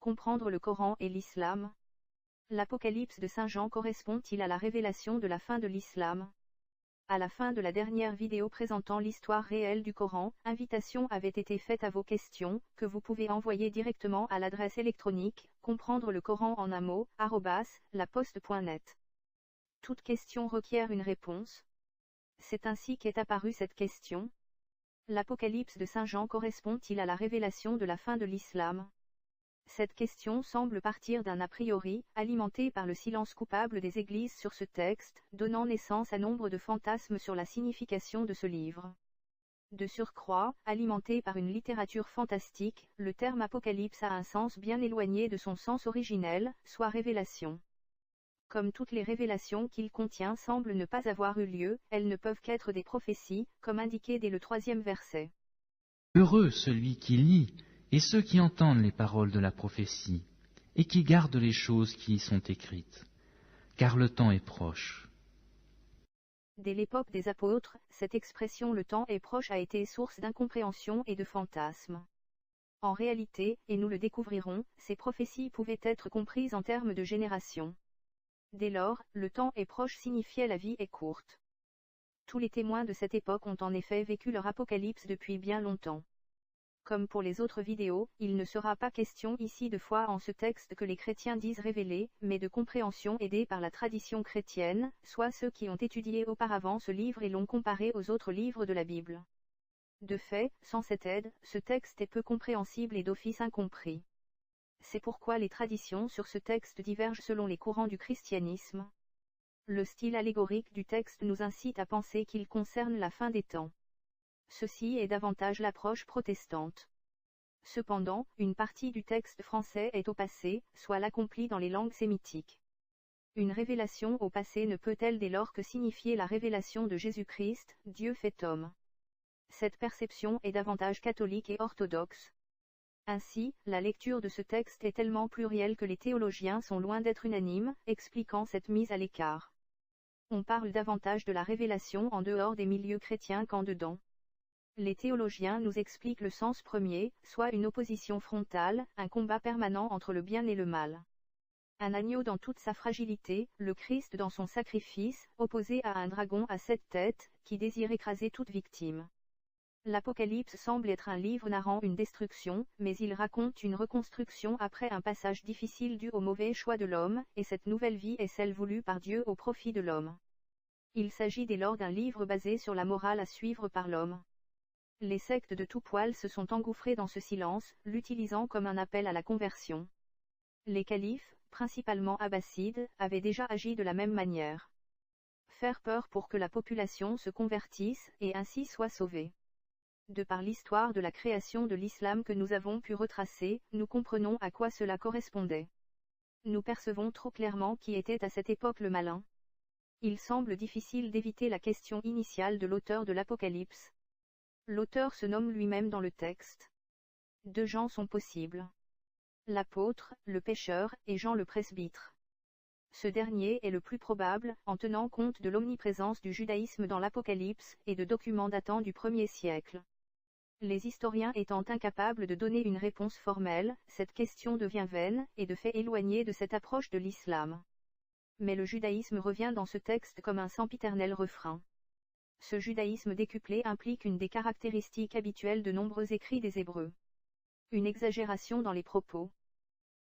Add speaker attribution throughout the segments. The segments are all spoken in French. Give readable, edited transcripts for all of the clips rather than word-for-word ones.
Speaker 1: Comprendre le Coran et l'islam. L'Apocalypse de Saint Jean correspond-il à la révélation de la fin de l'islam? À la fin de la dernière vidéo présentant l'histoire réelle du Coran, invitation avait été faite à vos questions, que vous pouvez envoyer directement à l'adresse électronique, comprendre le Coran en un mot, @laposte.net. Toute question requiert une réponse. C'est ainsi qu'est apparue cette question. L'Apocalypse de Saint Jean correspond-il à la révélation de la fin de l'islam? Cette question semble partir d'un a priori, alimenté par le silence coupable des églises sur ce texte, donnant naissance à nombre de fantasmes sur la signification de ce livre. De surcroît, alimenté par une littérature fantastique, le terme apocalypse a un sens bien éloigné de son sens originel, soit révélation. Comme toutes les révélations qu'il contient semblent ne pas avoir eu lieu, elles ne peuvent qu'être des prophéties, comme indiqué dès le 3e verset.
Speaker 2: Heureux celui qui lit, et ceux qui entendent les paroles de la prophétie, et qui gardent les choses qui y sont écrites, car le temps est proche.
Speaker 1: Dès l'époque des apôtres, cette expression « le temps est proche » a été source d'incompréhension et de fantasmes. En réalité, et nous le découvrirons, ces prophéties pouvaient être comprises en termes de génération. Dès lors, le temps est proche signifiait la vie est courte. Tous les témoins de cette époque ont en effet vécu leur apocalypse depuis bien longtemps. Comme pour les autres vidéos, il ne sera pas question ici de foi en ce texte que les chrétiens disent révélé, mais de compréhension aidée par la tradition chrétienne, soit ceux qui ont étudié auparavant ce livre et l'ont comparé aux autres livres de la Bible. De fait, sans cette aide, ce texte est peu compréhensible et d'office incompris. C'est pourquoi les traditions sur ce texte divergent selon les courants du christianisme. Le style allégorique du texte nous incite à penser qu'il concerne la fin des temps. Ceci est davantage l'approche protestante. Cependant, une partie du texte français est au passé, soit l'accompli dans les langues sémitiques. Une révélation au passé ne peut-elle dès lors que signifier la révélation de Jésus-Christ, Dieu fait homme. Cette perception est davantage catholique et orthodoxe. Ainsi, la lecture de ce texte est tellement plurielle que les théologiens sont loin d'être unanimes, expliquant cette mise à l'écart. On parle davantage de la révélation en dehors des milieux chrétiens qu'en dedans. Les théologiens nous expliquent le sens premier, soit une opposition frontale, un combat permanent entre le bien et le mal. Un agneau dans toute sa fragilité, le Christ dans son sacrifice, opposé à un dragon à 7 têtes, qui désire écraser toute victime. L'Apocalypse semble être un livre narrant une destruction, mais il raconte une reconstruction après un passage difficile dû au mauvais choix de l'homme, et cette nouvelle vie est celle voulue par Dieu au profit de l'homme. Il s'agit dès lors d'un livre basé sur la morale à suivre par l'homme. Les sectes de tout poil se sont engouffrées dans ce silence, l'utilisant comme un appel à la conversion. Les califes, principalement abbassides, avaient déjà agi de la même manière. Faire peur pour que la population se convertisse, et ainsi soit sauvée. De par l'histoire de la création de l'islam que nous avons pu retracer, nous comprenons à quoi cela correspondait. Nous percevons trop clairement qui était à cette époque le malin. Il semble difficile d'éviter la question initiale de l'auteur de l'Apocalypse. L'auteur se nomme lui-même dans le texte. 2 Jean sont possibles. L'apôtre, le pécheur, et Jean le presbytre. Ce dernier est le plus probable, en tenant compte de l'omniprésence du judaïsme dans l'Apocalypse, et de documents datant du 1er siècle. Les historiens étant incapables de donner une réponse formelle, cette question devient vaine, et de fait éloignée de cette approche de l'islam. Mais le judaïsme revient dans ce texte comme un sempiternel refrain. Ce judaïsme décuplé implique une des caractéristiques habituelles de nombreux écrits des Hébreux. Une exagération dans les propos.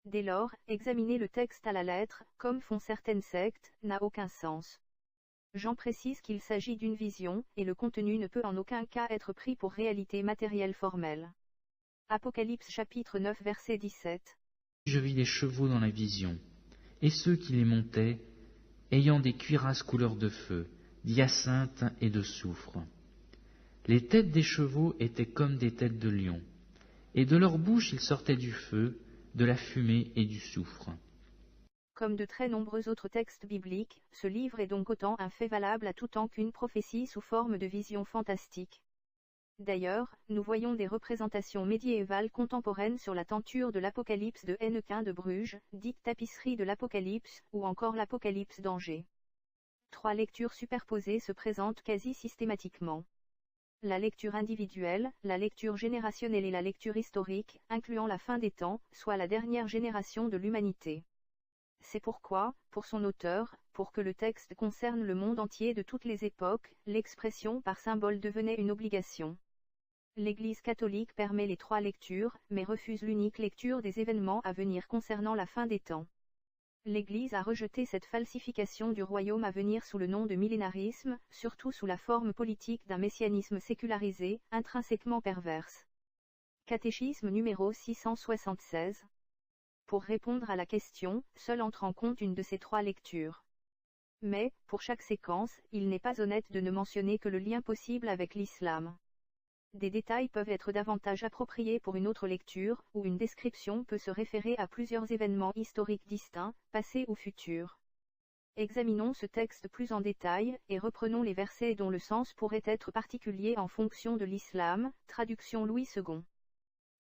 Speaker 1: Dès lors, examiner le texte à la lettre, comme font certaines sectes, n'a aucun sens. Jean précise qu'il s'agit d'une vision, et le contenu ne peut en aucun cas être pris pour réalité matérielle formelle. Apocalypse chapitre 9 verset 17.
Speaker 2: Je vis des chevaux dans la vision, et ceux qui les montaient, ayant des cuirasses couleur de feu, d'hyacinthe et de soufre. Les têtes des chevaux étaient comme des têtes de lions, et de leur bouche il sortait du feu, de la fumée et du soufre.
Speaker 1: Comme de très nombreux autres textes bibliques, ce livre est donc autant un fait valable à tout temps qu'une prophétie sous forme de vision fantastique. D'ailleurs, nous voyons des représentations médiévales contemporaines sur la tenture de l'Apocalypse de Hennequin de Bruges, dite tapisserie de l'Apocalypse, ou encore l'Apocalypse d'Angers. 3 lectures superposées se présentent quasi systématiquement. La lecture individuelle, la lecture générationnelle et la lecture historique, incluant la fin des temps, soit la dernière génération de l'humanité. C'est pourquoi, pour son auteur, pour que le texte concerne le monde entier de toutes les époques, l'expression par symbole devenait une obligation. L'Église catholique permet les 3 lectures, mais refuse l'unique lecture des événements à venir concernant la fin des temps. L'Église a rejeté cette falsification du royaume à venir sous le nom de millénarisme, surtout sous la forme politique d'un messianisme sécularisé, intrinsèquement perverse. Catéchisme numéro 676. Pour répondre à la question, seule entre en compte une de ces 3 lectures. Mais, pour chaque séquence, il n'est pas honnête de ne mentionner que le lien possible avec l'islam. Des détails peuvent être davantage appropriés pour une autre lecture, où une description peut se référer à plusieurs événements historiques distincts, passés ou futurs. Examinons ce texte plus en détail, et reprenons les versets dont le sens pourrait être particulier en fonction de l'islam, traduction Louis II.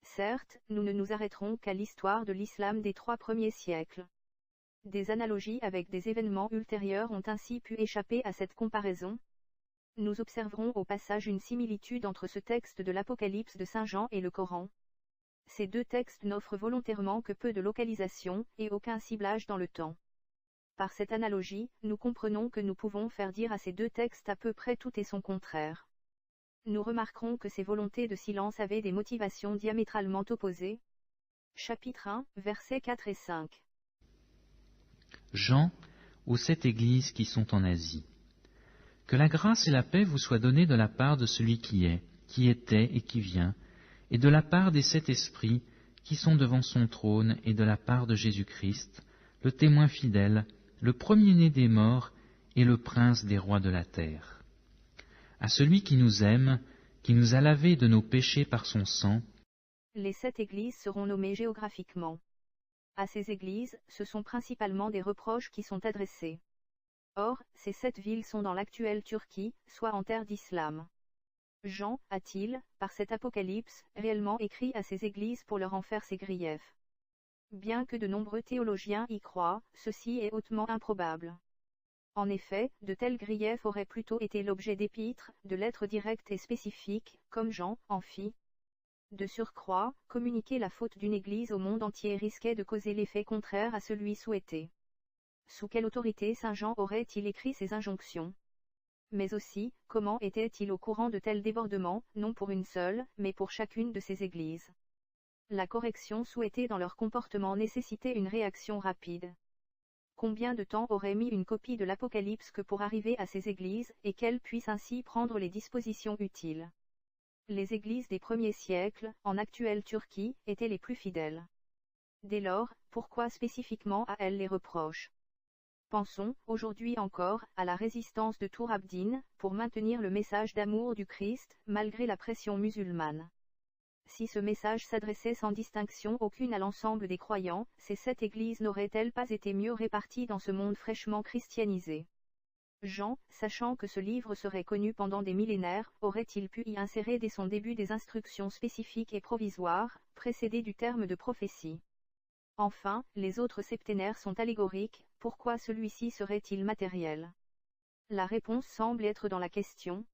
Speaker 1: Certes, nous ne nous arrêterons qu'à l'histoire de l'islam des 3 premiers siècles. Des analogies avec des événements ultérieurs ont ainsi pu échapper à cette comparaison. Nous observerons au passage une similitude entre ce texte de l'Apocalypse de Saint Jean et le Coran. Ces 2 textes n'offrent volontairement que peu de localisation, et aucun ciblage dans le temps. Par cette analogie, nous comprenons que nous pouvons faire dire à ces 2 textes à peu près tout et son contraire. Nous remarquerons que ces volontés de silence avaient des motivations diamétralement opposées. Chapitre 1, versets 4 et 5.
Speaker 2: Jean, aux 7 églises qui sont en Asie. Que la grâce et la paix vous soient données de la part de celui qui est, qui était et qui vient, et de la part des 7 esprits qui sont devant son trône, et de la part de Jésus-Christ, le témoin fidèle, le premier-né des morts et le prince des rois de la terre. À celui qui nous aime, qui nous a lavés de nos péchés par son sang.
Speaker 1: Les 7 églises seront nommées géographiquement. À ces églises, ce sont principalement des reproches qui sont adressés. Or, ces 7 villes sont dans l'actuelle Turquie, soit en terre d'islam. Jean, a-t-il, par cet apocalypse, réellement écrit à ces églises pour leur en faire ses griefs? Bien que de nombreux théologiens y croient, ceci est hautement improbable. En effet, de tels griefs auraient plutôt été l'objet d'épîtres, de lettres directes et spécifiques, comme Jean en fit. De surcroît, communiquer la faute d'une église au monde entier risquait de causer l'effet contraire à celui souhaité. Sous quelle autorité Saint Jean aurait-il écrit ces injonctions? Mais aussi, comment était-il au courant de tels débordements, non pour une seule, mais pour chacune de ces églises? La correction souhaitée dans leur comportement nécessitait une réaction rapide. Combien de temps aurait mis une copie de l'Apocalypse que pour arriver à ces églises, et qu'elles puissent ainsi prendre les dispositions utiles? Les églises des premiers siècles, en actuelle Turquie, étaient les plus fidèles. Dès lors, pourquoi spécifiquement à elles les reproches? Pensons, aujourd'hui encore, à la résistance de Tur Abdin, pour maintenir le message d'amour du Christ, malgré la pression musulmane. Si ce message s'adressait sans distinction aucune à l'ensemble des croyants, ces 7 églises n'auraient-elles pas été mieux réparties dans ce monde fraîchement christianisé? Jean, sachant que ce livre serait connu pendant des millénaires, aurait-il pu y insérer dès son début des instructions spécifiques et provisoires, précédées du terme de prophétie? Enfin, les autres septénaires sont allégoriques, pourquoi celui-ci serait-il matériel? La réponse semble être dans la question.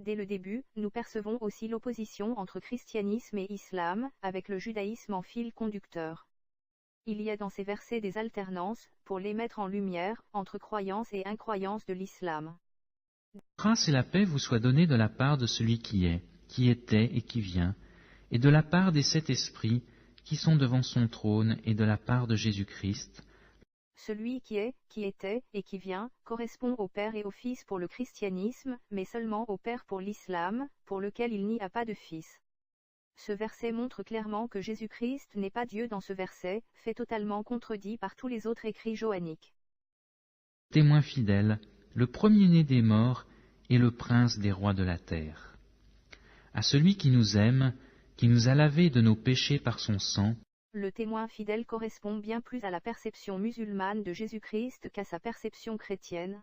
Speaker 1: Dès le début, nous percevons aussi l'opposition entre christianisme et islam, avec le judaïsme en fil conducteur. Il y a dans ces versets des alternances, pour les mettre en lumière, entre croyance et incroyance de l'islam.
Speaker 2: Grâce et la paix vous soient données de la part de celui qui est, qui était et qui vient, et de la part des 7 esprits qui sont devant son trône, et de la part de Jésus-Christ.
Speaker 1: Celui qui est, qui était, et qui vient, correspond au Père et au Fils pour le christianisme, mais seulement au Père pour l'islam, pour lequel il n'y a pas de Fils. Ce verset montre clairement que Jésus-Christ n'est pas Dieu dans ce verset, fait totalement contredit par tous les autres écrits johanniques.
Speaker 2: Témoin fidèle, le premier-né des morts et le prince des rois de la terre. À celui qui nous aime, qui nous a lavés de nos péchés par son sang.
Speaker 1: Le témoin fidèle correspond bien plus à la perception musulmane de Jésus-Christ qu'à sa perception chrétienne.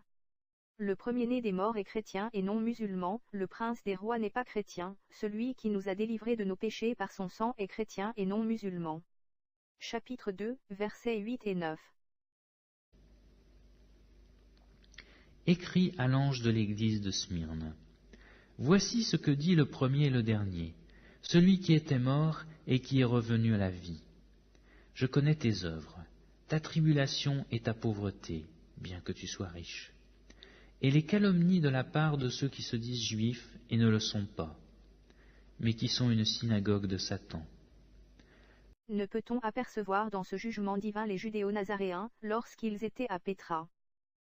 Speaker 1: Le premier-né des morts est chrétien et non musulman, le prince des rois n'est pas chrétien, celui qui nous a délivrés de nos péchés par son sang est chrétien et non musulman. Chapitre 2, versets 8 et 9.
Speaker 2: Écrit à l'ange de l'église de Smyrne. Voici ce que dit le premier et le dernier, celui qui était mort et qui est revenu à la vie. Je connais tes œuvres, ta tribulation et ta pauvreté, bien que tu sois riche, et les calomnies de la part de ceux qui se disent juifs et ne le sont pas, mais qui sont une synagogue de Satan.
Speaker 1: Ne peut-on apercevoir dans ce jugement divin les Judéo-Nazaréens, lorsqu'ils étaient à Pétra?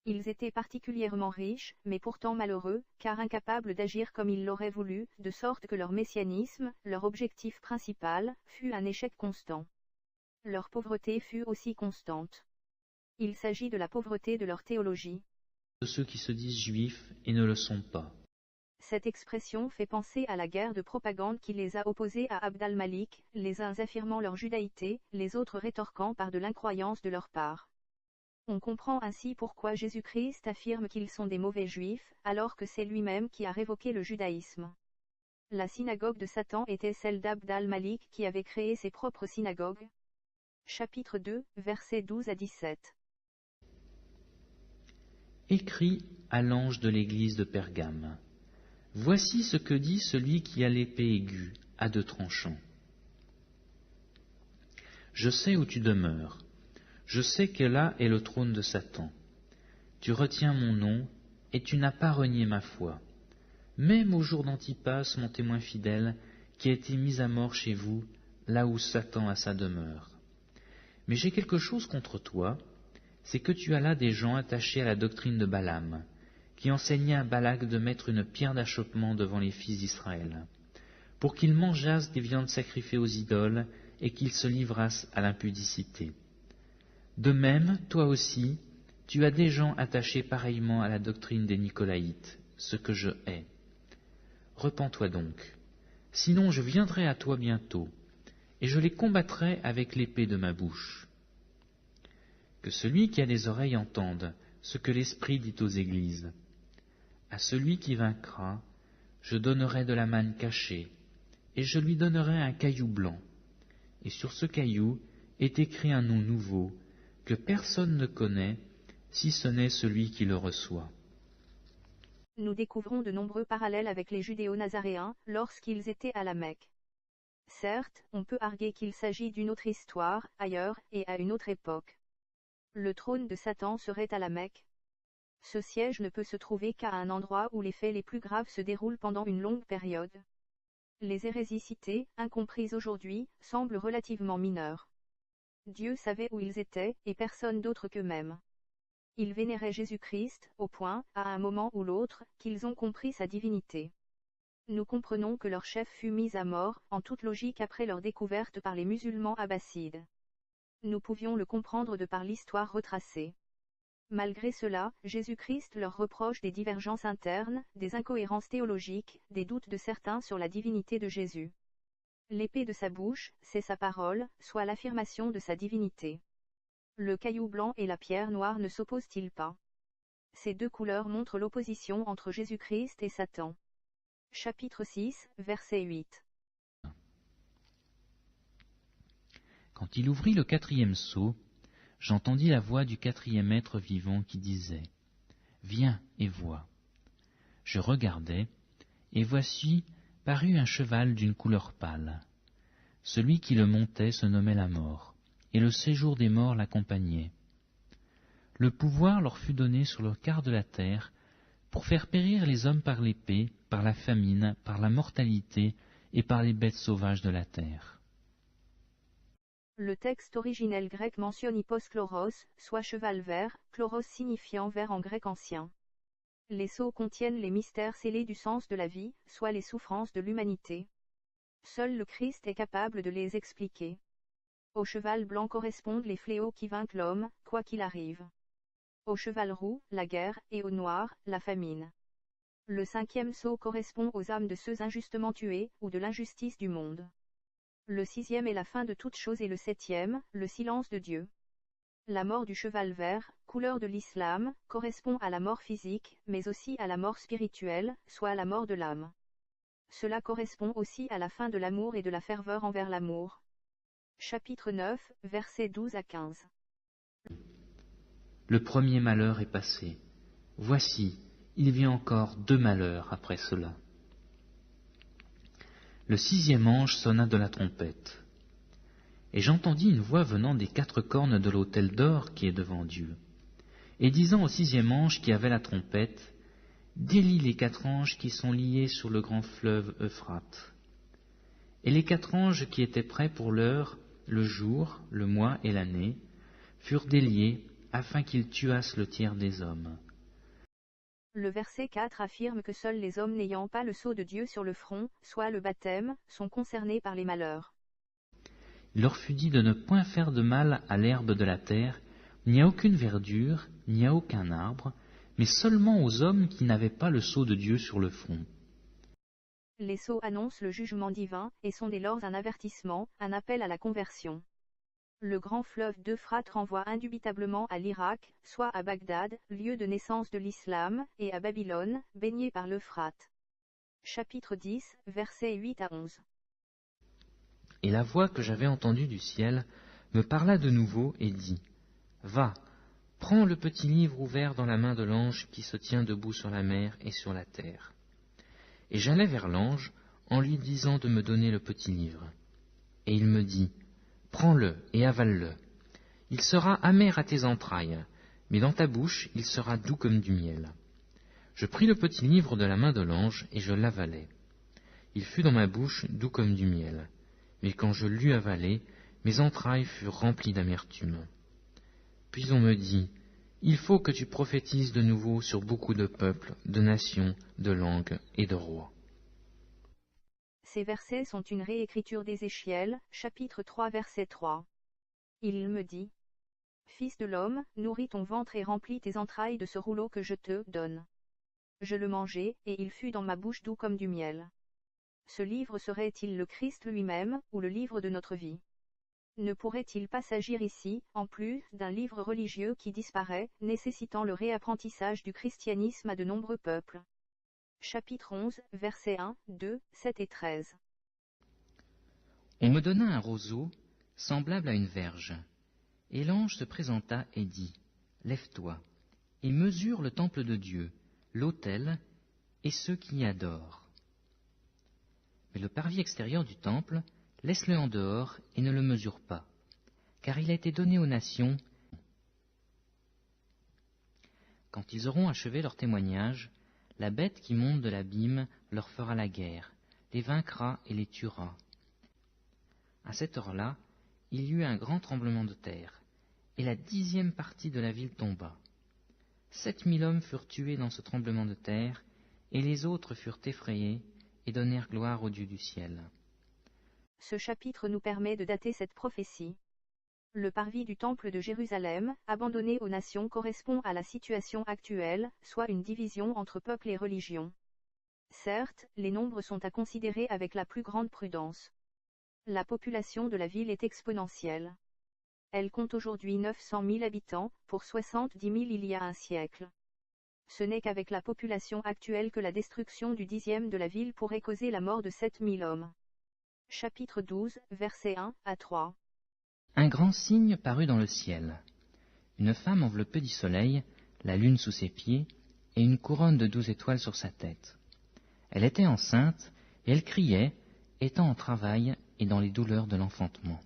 Speaker 1: Ils étaient particulièrement riches, mais pourtant malheureux, car incapables d'agir comme ils l'auraient voulu, de sorte que leur messianisme, leur objectif principal, fut un échec constant. Leur pauvreté fut aussi constante. Il s'agit de la pauvreté de leur théologie.
Speaker 2: De ceux qui se disent juifs et ne le sont pas.
Speaker 1: Cette expression fait penser à la guerre de propagande qui les a opposés à Abd al-Malik, les uns affirmant leur judaïté, les autres rétorquant par de l'incroyance de leur part. On comprend ainsi pourquoi Jésus-Christ affirme qu'ils sont des mauvais juifs, alors que c'est lui-même qui a révoqué le judaïsme. La synagogue de Satan était celle d'Abd al-Malik qui avait créé ses propres synagogues. Chapitre 2, versets 12 à 17.
Speaker 2: Écrit à l'ange de l'église de Pergame. Voici ce que dit celui qui a l'épée aiguë, à deux tranchants. Je sais où tu demeures. Je sais que là est le trône de Satan. Tu retiens mon nom, et tu n'as pas renié ma foi. Même au jour d'Antipas, mon témoin fidèle, qui a été mis à mort chez vous, là où Satan a sa demeure. Mais j'ai quelque chose contre toi, c'est que tu as là des gens attachés à la doctrine de Balaam, qui enseignait à Balak de mettre une pierre d'achoppement devant les fils d'Israël, pour qu'ils mangeassent des viandes sacrifiées aux idoles et qu'ils se livrassent à l'impudicité. De même, toi aussi, tu as des gens attachés pareillement à la doctrine des Nicolaïtes, ce que je hais. Repens-toi donc, sinon je viendrai à toi bientôt, et je les combattrai avec l'épée de ma bouche. Que celui qui a des oreilles entende ce que l'Esprit dit aux églises. À celui qui vaincra, je donnerai de la manne cachée, et je lui donnerai un caillou blanc, et sur ce caillou est écrit un nom nouveau, que personne ne connaît, si ce n'est celui qui le reçoit.
Speaker 1: Nous découvrons de nombreux parallèles avec les Judéo-Nazaréens, lorsqu'ils étaient à la Mecque. Certes, on peut arguer qu'il s'agit d'une autre histoire, ailleurs, et à une autre époque. Le trône de Satan serait à la Mecque. Ce siège ne peut se trouver qu'à un endroit où les faits les plus graves se déroulent pendant une longue période. Les hérésies citées, incomprises aujourd'hui, semblent relativement mineures. Dieu savait où ils étaient, et personne d'autre qu'eux-mêmes. Ils vénéraient Jésus-Christ, au point, à un moment ou l'autre, qu'ils ont compris sa divinité. Nous comprenons que leur chef fut mis à mort, en toute logique après leur découverte par les musulmans abbassides. Nous pouvions le comprendre de par l'histoire retracée. Malgré cela, Jésus-Christ leur reproche des divergences internes, des incohérences théologiques, des doutes de certains sur la divinité de Jésus. L'épée de sa bouche, c'est sa parole, soit l'affirmation de sa divinité. Le caillou blanc et la pierre noire ne s'opposent-ils pas? Ces deux couleurs montrent l'opposition entre Jésus-Christ et Satan. Chapitre 6, verset 8.
Speaker 2: Quand il ouvrit le 4e sceau, j'entendis la voix du 4e être vivant qui disait « Viens et vois ». Je regardai, et voici parut un cheval d'une couleur pâle. Celui qui le montait se nommait la mort, et le séjour des morts l'accompagnait. Le pouvoir leur fut donné sur le quart de la terre, pour faire périr les hommes par l'épée, par la famine, par la mortalité et par les bêtes sauvages de la terre.
Speaker 1: Le texte originel grec mentionne hyposchloros, soit cheval vert, chloros signifiant vert en grec ancien. Les sceaux contiennent les mystères scellés du sens de la vie, soit les souffrances de l'humanité. Seul le Christ est capable de les expliquer. Au cheval blanc correspondent les fléaux qui vainquent l'homme, quoi qu'il arrive. Au cheval roux, la guerre, et au noir, la famine. Le 5e sceau correspond aux âmes de ceux injustement tués, ou de l'injustice du monde. Le 6e est la fin de toute chose et le 7e, le silence de Dieu. La mort du cheval vert, couleur de l'islam, correspond à la mort physique, mais aussi à la mort spirituelle, soit à la mort de l'âme. Cela correspond aussi à la fin de l'amour et de la ferveur envers l'amour. Chapitre 9, versets 12 à 15.
Speaker 2: Le premier malheur est passé. Voici, il vient encore 2 malheurs après cela. le 6e ange sonna de la trompette. Et j'entendis une voix venant des 4 cornes de l'autel d'or qui est devant Dieu, et disant au 6e ange qui avait la trompette, « Délie les 4 anges qui sont liés sur le grand fleuve Euphrate. » Et les 4 anges qui étaient prêts pour l'heure, le jour, le mois et l'année, furent déliés afin qu'ils tuassent le tiers des hommes.
Speaker 1: Le verset 4 affirme que seuls les hommes n'ayant pas le sceau de Dieu sur le front, soit le baptême, sont concernés par les malheurs.
Speaker 2: Il leur fut dit de ne point faire de mal à l'herbe de la terre, ni à aucune verdure, ni à aucun arbre, mais seulement aux hommes qui n'avaient pas le sceau de Dieu sur le front.
Speaker 1: Les sceaux annoncent le jugement divin, et sont dès lors un avertissement, un appel à la conversion. Le grand fleuve d'Euphrate renvoie indubitablement à l'Irak, soit à Bagdad, lieu de naissance de l'islam, et à Babylone, baignée par l'Euphrate. Chapitre 10, versets 8 à 11.
Speaker 2: Et la voix que j'avais entendue du ciel me parla de nouveau et dit, « Va, prends le petit livre ouvert dans la main de l'ange qui se tient debout sur la mer et sur la terre. » Et j'allai vers l'ange en lui disant de me donner le petit livre. Et il me dit, « Prends-le et avale-le. Il sera amer à tes entrailles, mais dans ta bouche il sera doux comme du miel. » Je pris le petit livre de la main de l'ange et je l'avalai. Il fut dans ma bouche doux comme du miel. Mais quand je l'eus avalé, mes entrailles furent remplies d'amertume. Puis on me dit, « Il faut que tu prophétises de nouveau sur beaucoup de peuples, de nations, de langues et de rois. »
Speaker 1: Ces versets sont une réécriture d'Ézéchiel, chapitre 3 verset 3. Il me dit, « Fils de l'homme, nourris ton ventre et remplis tes entrailles de ce rouleau que je te donne. » Je le mangeai, et il fut dans ma bouche doux comme du miel. Ce livre serait-il le Christ lui-même, ou le livre de notre vie? Ne pourrait-il pas s'agir ici, en plus, d'un livre religieux qui disparaît, nécessitant le réapprentissage du christianisme à de nombreux peuples? Chapitre 11, versets 1, 2, 7 et 13.
Speaker 2: On me donna un roseau, semblable à une verge. Et l'ange se présenta et dit, « Lève-toi, et mesure le temple de Dieu, l'autel, et ceux qui y adorent. Mais le parvis extérieur du temple, laisse-le en dehors et ne le mesure pas, car il a été donné aux nations. Quand ils auront achevé leur témoignage, la bête qui monte de l'abîme leur fera la guerre, les vaincra et les tuera. » À cette heure-là, il y eut un grand tremblement de terre, et la 10e partie de la ville tomba. 7000 hommes furent tués dans ce tremblement de terre, et les autres furent effrayés et donnèrent gloire au Dieu du ciel.
Speaker 1: Ce chapitre nous permet de dater cette prophétie. Le parvis du temple de Jérusalem, abandonné aux nations, correspond à la situation actuelle, soit une division entre peuples et religions. Certes, les nombres sont à considérer avec la plus grande prudence. La population de la ville est exponentielle. Elle compte aujourd'hui 900 000 habitants, pour 70 000 il y a un siècle. Ce n'est qu'avec la population actuelle que la destruction du 10e de la ville pourrait causer la mort de 7000 hommes. Chapitre 12, versets 1 à 3.
Speaker 2: Un grand signe parut dans le ciel. Une femme enveloppée du soleil, la lune sous ses pieds, et une couronne de 12 étoiles sur sa tête. Elle était enceinte, et elle criait, étant en travail et dans les douleurs de l'enfantement.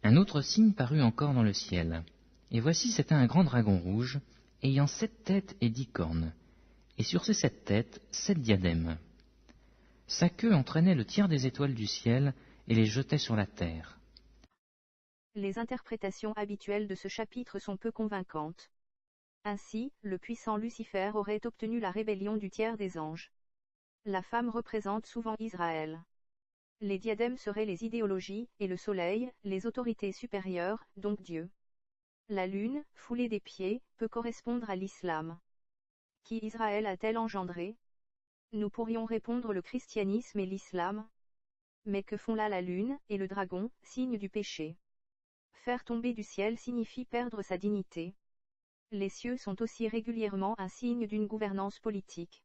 Speaker 2: Un autre signe parut encore dans le ciel, et voici c'était un grand dragon rouge, ayant 7 têtes et 10 cornes, et sur ces 7 têtes 7 diadèmes. Sa queue entraînait le tiers des étoiles du ciel et les jetait sur la terre.
Speaker 1: Les interprétations habituelles de ce chapitre sont peu convaincantes. Ainsi, le puissant Lucifer aurait obtenu la rébellion du tiers des anges. La femme représente souvent Israël. Les diadèmes seraient les idéologies, et le soleil, les autorités supérieures, donc Dieu. La lune, foulée des pieds, peut correspondre à l'islam. Qui Israël a-t-elle engendré? Nous pourrions répondre le christianisme et l'islam. Mais que font là la lune, et le dragon, signe du péché? Faire tomber du ciel signifie perdre sa dignité. Les cieux sont aussi régulièrement un signe d'une gouvernance politique.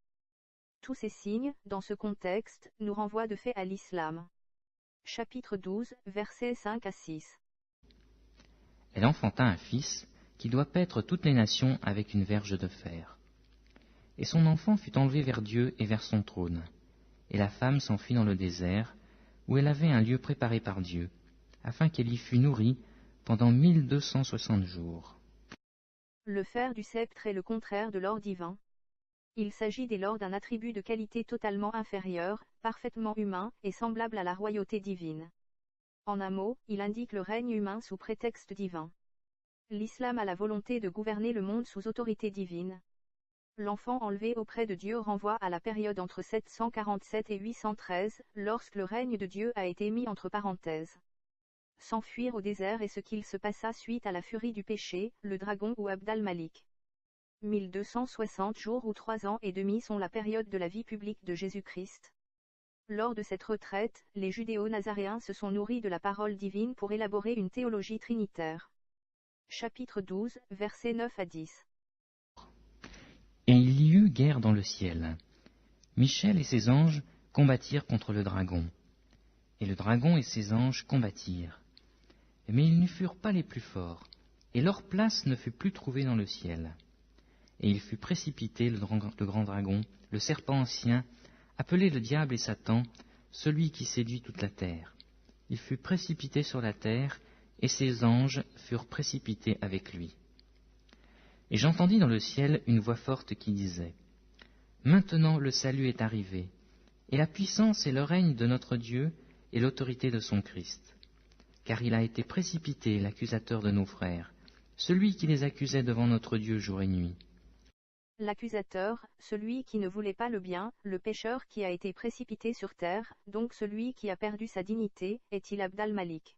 Speaker 1: Tous ces signes, dans ce contexte, nous renvoient de fait à l'islam. Chapitre 12, versets 5 à 6.
Speaker 2: Elle enfanta un fils, qui doit paître toutes les nations avec une verge de fer. Et son enfant fut enlevé vers Dieu et vers son trône. et la femme s'enfuit dans le désert, où elle avait un lieu préparé par Dieu, afin qu'elle y fût nourrie pendant 1260 jours.
Speaker 1: Le fer du sceptre est le contraire de l'or divin. Il s'agit dès lors d'un attribut de qualité totalement inférieur, parfaitement humain, et semblable à la royauté divine. En un mot, il indique le règne humain sous prétexte divin. L'islam a la volonté de gouverner le monde sous autorité divine. L'enfant enlevé auprès de Dieu renvoie à la période entre 747 et 813, lorsque le règne de Dieu a été mis entre parenthèses. S'enfuir au désert est ce qu'il se passa suite à la furie du péché, le dragon ou Abd al-Malik. 1260 jours ou 3 ans et demi sont la période de la vie publique de Jésus-Christ. Lors de cette retraite, les judéo-nazaréens se sont nourris de la parole divine pour élaborer une théologie trinitaire. Chapitre 12, versets 9 à 10.
Speaker 2: Et il y eut guerre dans le ciel. Michel et ses anges combattirent contre le dragon. Et le dragon et ses anges combattirent. Mais ils ne furent pas les plus forts, et leur place ne fut plus trouvée dans le ciel. Et il fut précipité, le grand dragon, le serpent ancien, appelé le diable et Satan, celui qui séduit toute la terre. Il fut précipité sur la terre, et ses anges furent précipités avec lui. Et j'entendis dans le ciel une voix forte qui disait, « Maintenant le salut est arrivé, et la puissance et le règne de notre Dieu et l'autorité de son Christ. Car il a été précipité, l'accusateur de nos frères, celui qui les accusait devant notre Dieu jour et nuit. »
Speaker 1: L'accusateur, celui qui ne voulait pas le bien, le pécheur qui a été précipité sur terre, donc celui qui a perdu sa dignité, est-il Abd al-Malik?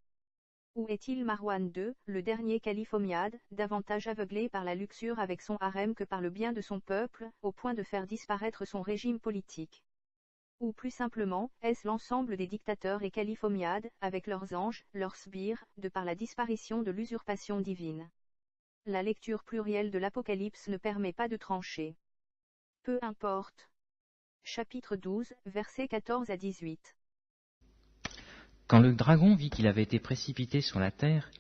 Speaker 1: Ou est-il Marwan II, le dernier calife omeyyade, davantage aveuglé par la luxure avec son harem que par le bien de son peuple, au point de faire disparaître son régime politique? Ou plus simplement, est-ce l'ensemble des dictateurs et califes omeyyades, avec leurs anges, leurs sbires, de par la disparition de l'usurpation divine? La lecture plurielle de l'Apocalypse ne permet pas de trancher. Peu importe. Chapitre 12, versets 14 à 18.
Speaker 2: Quand le dragon vit qu'il avait été précipité sur la terre,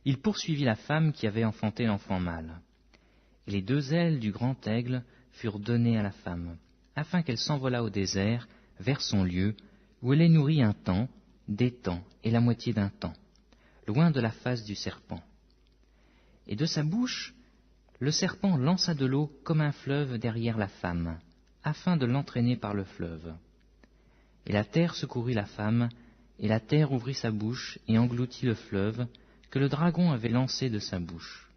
Speaker 2: il poursuivit la femme qui avait enfanté l'enfant mâle. Et les 2 ailes du grand aigle furent données à la femme, afin qu'elle s'envolât au désert, vers son lieu, où elle est nourrie un temps, des temps et la moitié d'un temps, loin de la face du serpent. Et de sa bouche, le serpent lança de l'eau comme un fleuve derrière la femme, afin de l'entraîner par le fleuve. Et la terre secourut la femme, et la terre ouvrit sa bouche et engloutit le fleuve que le dragon avait lancé de sa bouche.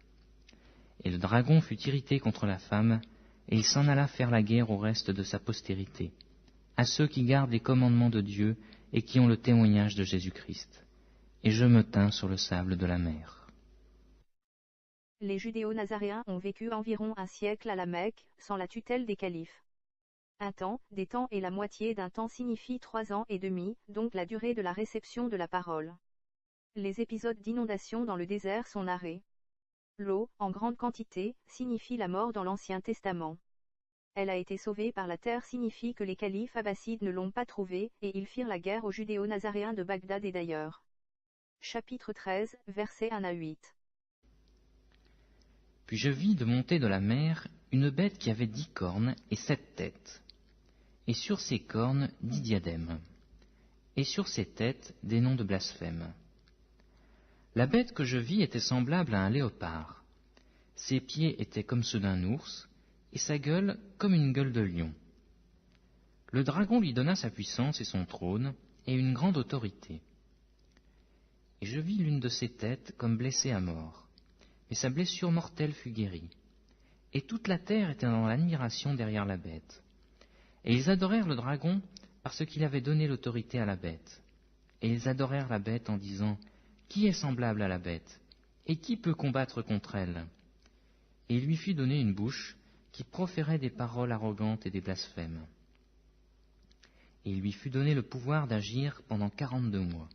Speaker 2: Et le dragon fut irrité contre la femme, et il s'en alla faire la guerre au reste de sa postérité, à ceux qui gardent les commandements de Dieu et qui ont le témoignage de Jésus-Christ. Et je me tins sur le sable de la mer.
Speaker 1: Les judéo-nazaréens ont vécu environ un siècle à la Mecque, sans la tutelle des califes. Un temps, des temps et la moitié d'un temps signifie 3 ans et demi, donc la durée de la réception de la parole. Les épisodes d'inondation dans le désert sont narrés. L'eau, en grande quantité, signifie la mort dans l'Ancien Testament. Elle a été sauvée par la terre signifie que les califes abbassides ne l'ont pas trouvée, et ils firent la guerre aux judéo-nazaréens de Bagdad et d'ailleurs. Chapitre 13, versets 1 à 8.
Speaker 2: Puis je vis de monter de la mer une bête qui avait 10 cornes et 7 têtes, et sur ses cornes 10 diadèmes, et sur ses têtes des noms de blasphème. La bête que je vis était semblable à un léopard. Ses pieds étaient comme ceux d'un ours, et sa gueule comme une gueule de lion. Le dragon lui donna sa puissance et son trône, et une grande autorité. Et je vis l'une de ses têtes comme blessée à mort, mais sa blessure mortelle fut guérie. Et toute la terre était dans l'admiration derrière la bête. Et ils adorèrent le dragon parce qu'il avait donné l'autorité à la bête. Et ils adorèrent la bête en disant, « Qui est semblable à la bête? Et qui peut combattre contre elle ?» Et il lui fut donné une bouche qui proférait des paroles arrogantes et des blasphèmes. Et il lui fut donné le pouvoir d'agir pendant 42 mois.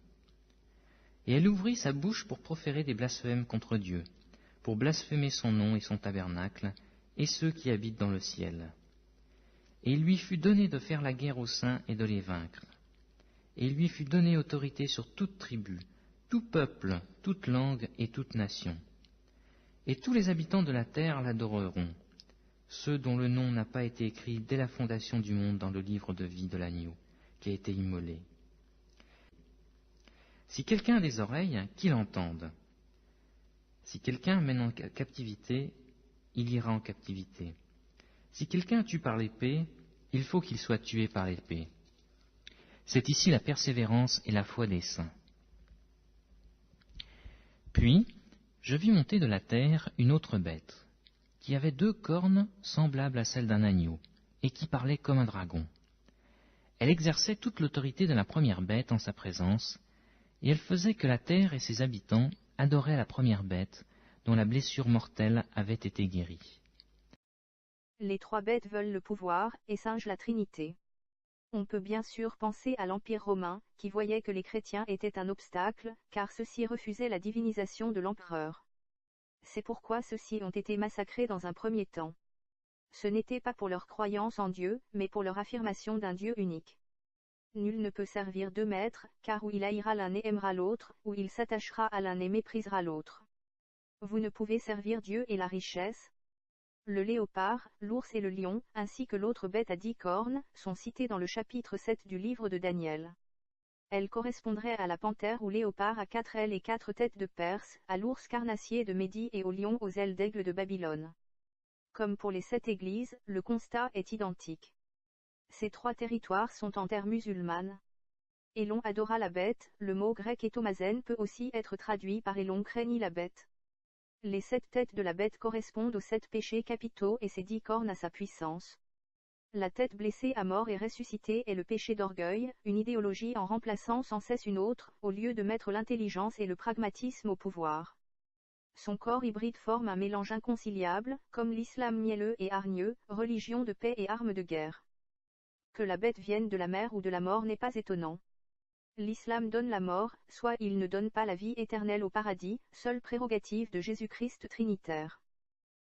Speaker 2: Et elle ouvrit sa bouche pour proférer des blasphèmes contre Dieu, pour blasphémer son nom et son tabernacle, et ceux qui habitent dans le ciel. Et il lui fut donné de faire la guerre aux saints et de les vaincre. Et il lui fut donné autorité sur toute tribu, tout peuple, toute langue et toute nation. Et tous les habitants de la terre l'adoreront, ceux dont le nom n'a pas été écrit dès la fondation du monde dans le livre de vie de l'agneau, qui a été immolé. Si quelqu'un a des oreilles, qu'il entende. Si quelqu'un mène en captivité, il ira en captivité. Si quelqu'un tue par l'épée, il faut qu'il soit tué par l'épée. C'est ici la persévérance et la foi des saints. Puis, je vis monter de la terre une autre bête, qui avait 2 cornes semblables à celles d'un agneau, et qui parlait comme un dragon. Elle exerçait toute l'autorité de la première bête en sa présence, et elle faisait que la terre et ses habitants adoraient la première bête, dont la blessure mortelle avait été guérie.
Speaker 1: Les 3 bêtes veulent le pouvoir et singent la Trinité. On peut bien sûr penser à l'Empire romain, qui voyait que les chrétiens étaient un obstacle, car ceux-ci refusaient la divinisation de l'empereur. C'est pourquoi ceux-ci ont été massacrés dans un premier temps. Ce n'était pas pour leur croyance en Dieu, mais pour leur affirmation d'un Dieu unique. Nul ne peut servir 2 maîtres, car ou il haïra l'un et aimera l'autre, ou il s'attachera à l'un et méprisera l'autre. Vous ne pouvez servir Dieu et la richesse. Le léopard, l'ours et le lion, ainsi que l'autre bête à 10 cornes, sont cités dans le chapitre 7 du livre de Daniel. Elles correspondraient à la panthère ou léopard à 4 ailes et 4 têtes de Perse, à l'ours carnassier de Médie et au lion aux ailes d'aigle de Babylone. Comme pour les 7 églises, le constat est identique. Ces 3 territoires sont en terre musulmane. Elon adora la bête, le mot grec étomazen peut aussi être traduit par Elon craignit la bête. Les 7 têtes de la bête correspondent aux 7 péchés capitaux et ses 10 cornes à sa puissance. La tête blessée à mort et ressuscitée est le péché d'orgueil, une idéologie en remplaçant sans cesse une autre, au lieu de mettre l'intelligence et le pragmatisme au pouvoir. Son corps hybride forme un mélange inconciliable, comme l'islam mielleux et hargneux, religion de paix et arme de guerre. Que la bête vienne de la mer ou de la mort n'est pas étonnant. L'islam donne la mort, soit il ne donne pas la vie éternelle au paradis, seule prérogative de Jésus-Christ trinitaire.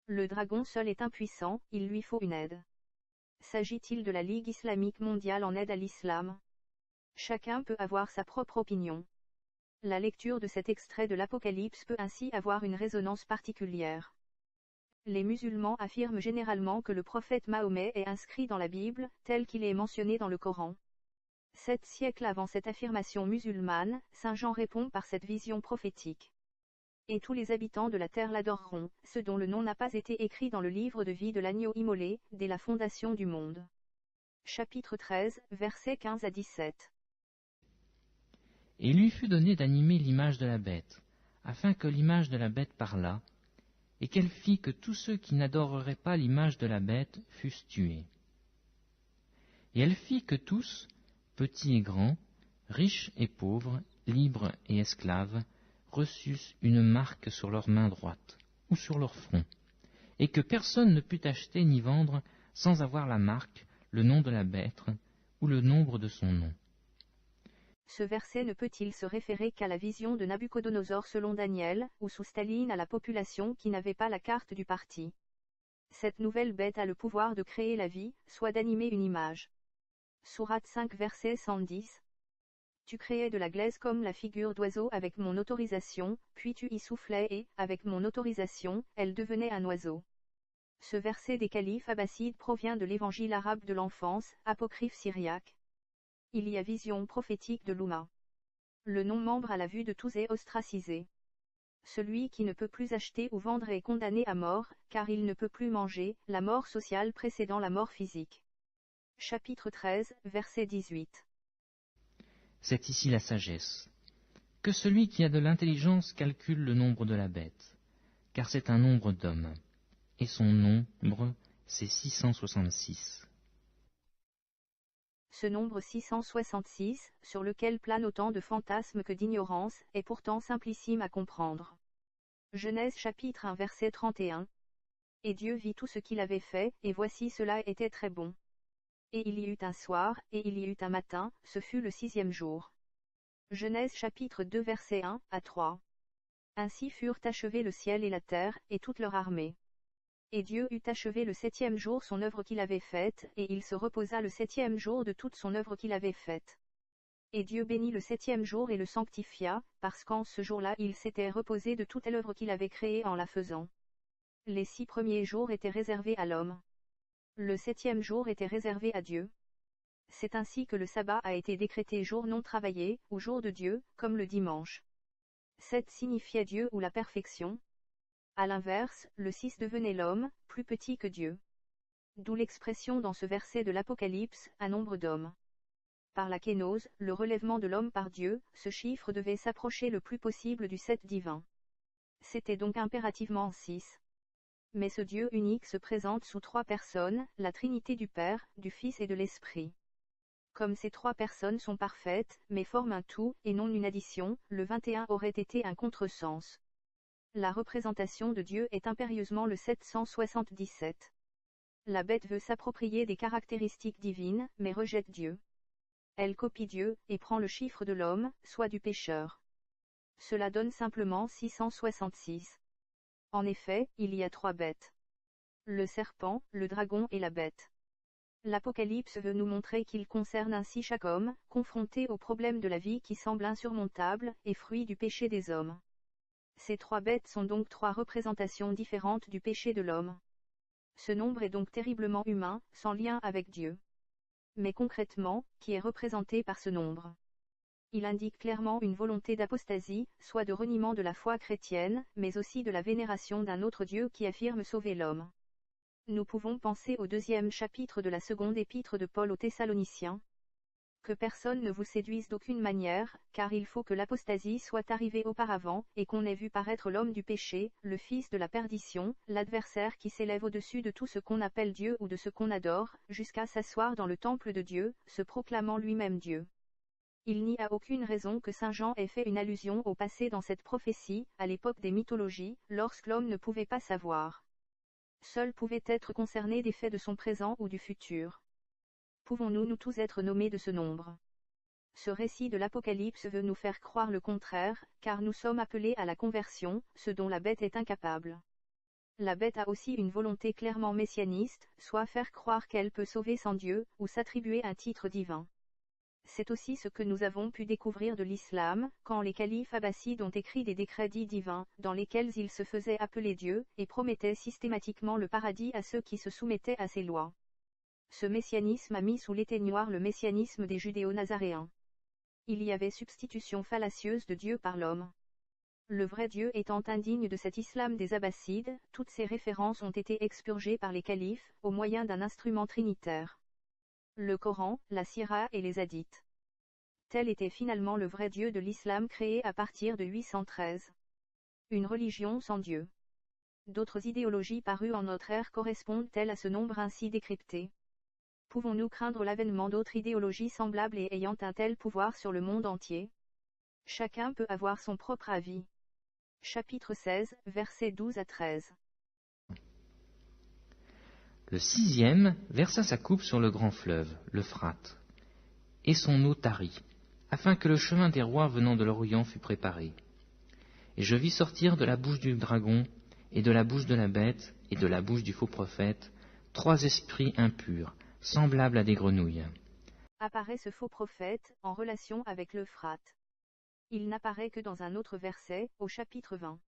Speaker 1: Le dragon seul est impuissant, il lui faut une aide. S'agit-il de la Ligue islamique mondiale en aide à l'islam? Chacun peut avoir sa propre opinion. La lecture de cet extrait de l'Apocalypse peut ainsi avoir une résonance particulière. Les musulmans affirment généralement que le prophète Mahomet est inscrit dans la Bible, tel qu'il est mentionné dans le Coran. 7 siècles avant cette affirmation musulmane, Saint Jean répond par cette vision prophétique. Et tous les habitants de la terre l'adoreront, ceux dont le nom n'a pas été écrit dans le livre de vie de l'agneau immolé, dès la fondation du monde. Chapitre 13, versets 15 à 17.
Speaker 2: Et il lui fut donné d'animer l'image de la bête, afin que l'image de la bête parlât, et qu'elle fit que tous ceux qui n'adoreraient pas l'image de la bête fussent tués. Et elle fit que tous, petits et grands, riches et pauvres, libres et esclaves, reçussent une marque sur leur main droite, ou sur leur front, et que personne ne put acheter ni vendre sans avoir la marque, le nom de la bête, ou le nombre de son nom.
Speaker 1: Ce verset ne peut-il se référer qu'à la vision de Nabuchodonosor selon Daniel, ou sous Staline à la population qui n'avait pas la carte du parti? Cette nouvelle bête a le pouvoir de créer la vie, soit d'animer une image. Sourate 5 verset 110. Tu créais de la glaise comme la figure d'oiseau avec mon autorisation, puis tu y soufflais et, avec mon autorisation, elle devenait un oiseau. Ce verset des califes abbassides provient de l'évangile arabe de l'enfance, apocryphe syriaque. Il y a vision prophétique de l'Oumma. Le non-membre à la vue de tous est ostracisé. Celui qui ne peut plus acheter ou vendre est condamné à mort, car il ne peut plus manger, la mort sociale précédant la mort physique. Chapitre 13, verset 18.
Speaker 2: C'est ici la sagesse. Que celui qui a de l'intelligence calcule le nombre de la bête, car c'est un nombre d'hommes, et son nombre, c'est 666.
Speaker 1: Ce nombre 666, sur lequel plane autant de fantasmes que d'ignorance, est pourtant simplissime à comprendre. Genèse chapitre 1 verset 31. Et Dieu vit tout ce qu'il avait fait, et voici cela était très bon. Et il y eut un soir, et il y eut un matin, ce fut le 6e jour. Genèse chapitre 2 verset 1 à 3. Ainsi furent achevés le ciel et la terre, et toute leur armée. Et Dieu eut achevé le 7e jour son œuvre qu'il avait faite, et il se reposa le 7e jour de toute son œuvre qu'il avait faite. Et Dieu bénit le 7e jour et le sanctifia, parce qu'en ce jour-là il s'était reposé de toute l'œuvre qu'il avait créée en la faisant. Les 6 premiers jours étaient réservés à l'homme. Le 7e jour était réservé à Dieu. C'est ainsi que le sabbat a été décrété jour non travaillé, ou jour de Dieu, comme le dimanche. 7 signifiait Dieu ou la perfection. À l'inverse, le 6 devenait l'homme, plus petit que Dieu. D'où l'expression dans ce verset de l'Apocalypse, un nombre d'hommes. Par la kénose, le relèvement de l'homme par Dieu, ce chiffre devait s'approcher le plus possible du 7 divin. C'était donc impérativement 6. Mais ce Dieu unique se présente sous 3 personnes, la Trinité du Père, du Fils et de l'Esprit. Comme ces 3 personnes sont parfaites, mais forment un tout, et non une addition, le 21 aurait été un contresens. La représentation de Dieu est impérieusement le 777. La bête veut s'approprier des caractéristiques divines, mais rejette Dieu. Elle copie Dieu, et prend le chiffre de l'homme, soit du pécheur. Cela donne simplement 666. En effet, il y a 3 bêtes. Le serpent, le dragon et la bête. L'Apocalypse veut nous montrer qu'il concerne ainsi chaque homme, confronté au problème de la vie qui semble insurmontable, et fruit du péché des hommes. Ces 3 bêtes sont donc 3 représentations différentes du péché de l'homme. Ce nombre est donc terriblement humain, sans lien avec Dieu. Mais concrètement, qui est représenté par ce nombre? Il indique clairement une volonté d'apostasie, soit de reniement de la foi chrétienne, mais aussi de la vénération d'un autre Dieu qui affirme sauver l'homme. Nous pouvons penser au 2e chapitre de la 2e épître de Paul aux Thessaloniciens. Que personne ne vous séduise d'aucune manière, car il faut que l'apostasie soit arrivée auparavant, et qu'on ait vu paraître l'homme du péché, le fils de la perdition, l'adversaire qui s'élève au-dessus de tout ce qu'on appelle Dieu ou de ce qu'on adore, jusqu'à s'asseoir dans le temple de Dieu, se proclamant lui-même Dieu. Il n'y a aucune raison que saint Jean ait fait une allusion au passé dans cette prophétie, à l'époque des mythologies, lorsque l'homme ne pouvait pas savoir. Seul pouvaient être concernés des faits de son présent ou du futur. Pouvons-nous nous tous être nommés de ce nombre? Ce récit de l'Apocalypse veut nous faire croire le contraire, car nous sommes appelés à la conversion, ce dont la bête est incapable. La bête a aussi une volonté clairement messianiste, soit faire croire qu'elle peut sauver sans Dieu, ou s'attribuer un titre divin. C'est aussi ce que nous avons pu découvrir de l'islam, quand les califes abbassides ont écrit des décrets dits divins, dans lesquels ils se faisaient appeler Dieu, et promettaient systématiquement le paradis à ceux qui se soumettaient à ces lois. Ce messianisme a mis sous l'éteignoir le messianisme des judéo-nazaréens. Il y avait substitution fallacieuse de Dieu par l'homme. Le vrai Dieu étant indigne de cet islam des abbassides, toutes ces références ont été expurgées par les califes, au moyen d'un instrument trinitaire. Le Coran, la Sira et les hadiths. Tel était finalement le vrai Dieu de l'islam créé à partir de 813. Une religion sans Dieu. D'autres idéologies parues en notre ère correspondent-elles à ce nombre ainsi décrypté? Pouvons-nous craindre l'avènement d'autres idéologies semblables et ayant un tel pouvoir sur le monde entier? Chacun peut avoir son propre avis. Chapitre 16, versets 12 à 13.
Speaker 2: Le 6e versa sa coupe sur le grand fleuve, l'Euphrate, et son eau tarit, afin que le chemin des rois venant de l'Orient fût préparé. Et je vis sortir de la bouche du dragon, et de la bouche de la bête, et de la bouche du faux prophète, 3 esprits impurs, semblables à des grenouilles.
Speaker 1: Apparaît ce faux prophète, en relation avec l'Euphrate. Il n'apparaît que dans un autre verset, au chapitre 20.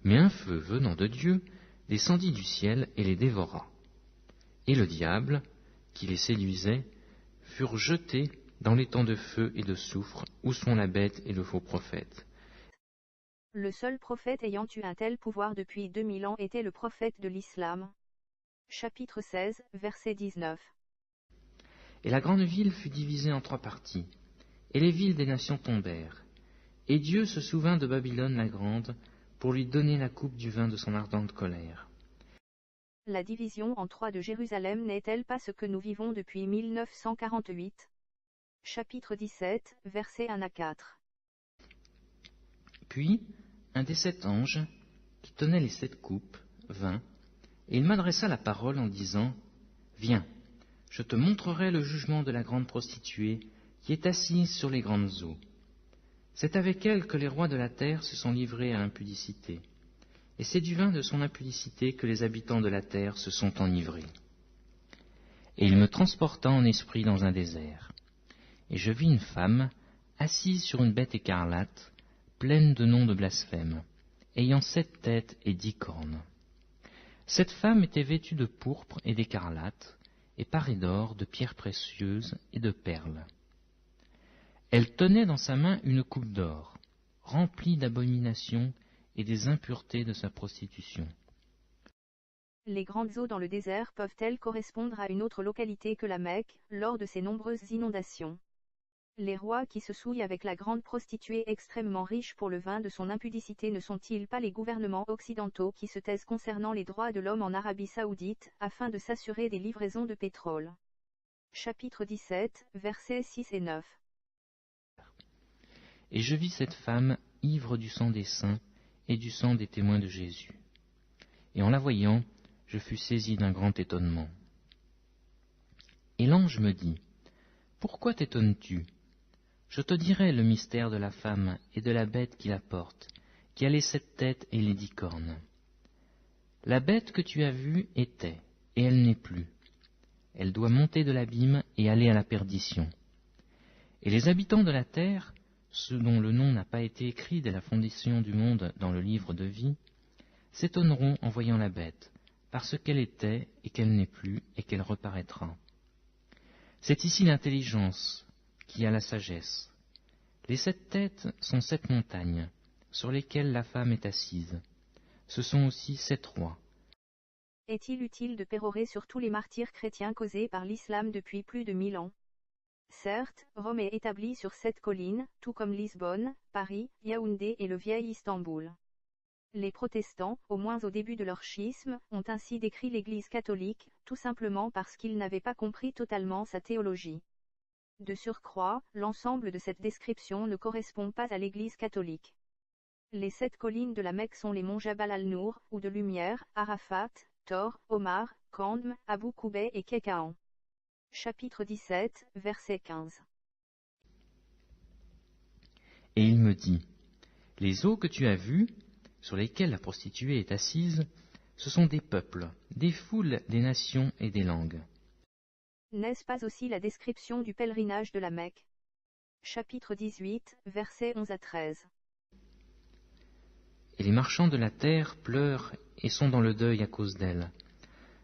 Speaker 2: Mais un feu venant de Dieu descendit du ciel et les dévora. Et le diable, qui les séduisait, furent jetés dans l'étang de feu et de soufre, où sont la bête et le faux prophète.
Speaker 1: Le seul prophète ayant eu un tel pouvoir depuis 2000 ans était le prophète de l'islam. Chapitre 16, verset 19.
Speaker 2: Et la grande ville fut divisée en 3 parties, et les villes des nations tombèrent. Et Dieu se souvint de Babylone la grande, pour lui donner la coupe du vin de son ardente colère.
Speaker 1: La division en 3 de Jérusalem n'est-elle pas ce que nous vivons depuis 1948? Chapitre 17, versets 1 à 4.
Speaker 2: Puis, un des 7 anges, qui tenait les 7 coupes, vint, et il m'adressa la parole en disant, « Viens, je te montrerai le jugement de la grande prostituée, qui est assise sur les grandes eaux. C'est avec elle que les rois de la terre se sont livrés à l'impudicité, et c'est du vin de son impudicité que les habitants de la terre se sont enivrés. » Et il me transporta en esprit dans un désert, et je vis une femme assise sur une bête écarlate, pleine de noms de blasphème, ayant 7 têtes et 10 cornes. Cette femme était vêtue de pourpre et d'écarlate, et parée d'or, de pierres précieuses et de perles. Elle tenait dans sa main une coupe d'or, remplie d'abominations et des impuretés de sa prostitution.
Speaker 1: Les grandes eaux dans le désert peuvent-elles correspondre à une autre localité que la Mecque, lors de ces nombreuses inondations? Les rois qui se souillent avec la grande prostituée extrêmement riche pour le vin de son impudicité ne sont-ils pas les gouvernements occidentaux qui se taisent concernant les droits de l'homme en Arabie Saoudite, afin de s'assurer des livraisons de pétrole? Chapitre 17, versets 6 et 9.
Speaker 2: Et je vis cette femme ivre du sang des saints et du sang des témoins de Jésus. Et en la voyant, je fus saisi d'un grand étonnement. Et l'ange me dit, « Pourquoi t'étonnes-tu? Je te dirai le mystère de la femme et de la bête qui la porte, qui a les 7 têtes et les 10 cornes. La bête que tu as vue était, et elle n'est plus. Elle doit monter de l'abîme et aller à la perdition. Et les habitants de la terre, ceux dont le nom n'a pas été écrit dès la fondation du monde dans le livre de vie, s'étonneront en voyant la bête, parce qu'elle était et qu'elle n'est plus et qu'elle reparaîtra. C'est ici l'intelligence qui a la sagesse. Les 7 têtes sont 7 montagnes, sur lesquelles la femme est assise. Ce sont aussi 7 rois.
Speaker 1: Est-il utile de pérorer sur tous les martyrs chrétiens causés par l'islam depuis plus de 1000 ans? Certes, Rome est établie sur 7 collines, tout comme Lisbonne, Paris, Yaoundé et le vieil Istanbul. Les protestants, au moins au début de leur schisme, ont ainsi décrit l'Église catholique, tout simplement parce qu'ils n'avaient pas compris totalement sa théologie. De surcroît, l'ensemble de cette description ne correspond pas à l'Église catholique. Les 7 collines de la Mecque sont les monts Jabal al-Nour, ou de lumière, Arafat, Thor, Omar, Kandm, Abou Koubay et Kekahan. Chapitre 17, verset 15.
Speaker 2: Et il me dit, « Les eaux que tu as vues, sur lesquelles la prostituée est assise, ce sont des peuples, des foules, des nations et des langues. »
Speaker 1: N'est-ce pas aussi la description du pèlerinage de la Mecque? Chapitre 18, versets 11 à 13.
Speaker 2: Et les marchands de la terre pleurent et sont dans le deuil à cause d'elle,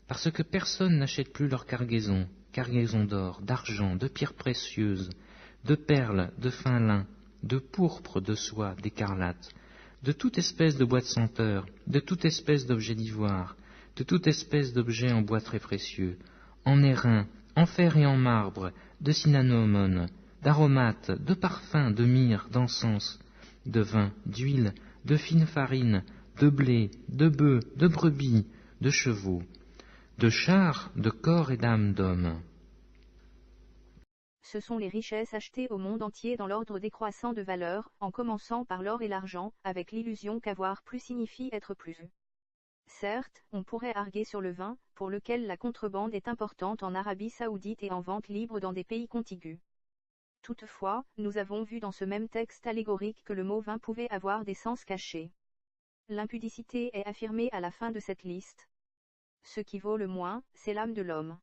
Speaker 2: parce que personne n'achète plus leur cargaison d'or, d'argent, de pierres précieuses, de perles, de fin lin, de pourpre, de soie, d'écarlate, de toute espèce de bois de senteur, de toute espèce d'objet d'ivoire, de toute espèce d'objet en bois très précieux, en airain, en fer et en marbre, de cinnamomone, d'aromates, de parfums, de myrrhe, d'encens, de vin, d'huile, de fine farine, de blé, de bœufs, de brebis, de chevaux, de chars, de corps et d'âmes d'hommes.
Speaker 1: Ce sont les richesses achetées au monde entier dans l'ordre décroissant de valeur, en commençant par l'or et l'argent, avec l'illusion qu'avoir plus signifie être plus. Certes, on pourrait arguer sur le vin, pour lequel la contrebande est importante en Arabie Saoudite et en vente libre dans des pays contigus. Toutefois, nous avons vu dans ce même texte allégorique que le mot vin pouvait avoir des sens cachés. L'impudicité est affirmée à la fin de cette liste. Ce qui vaut le moins, c'est l'âme de l'homme.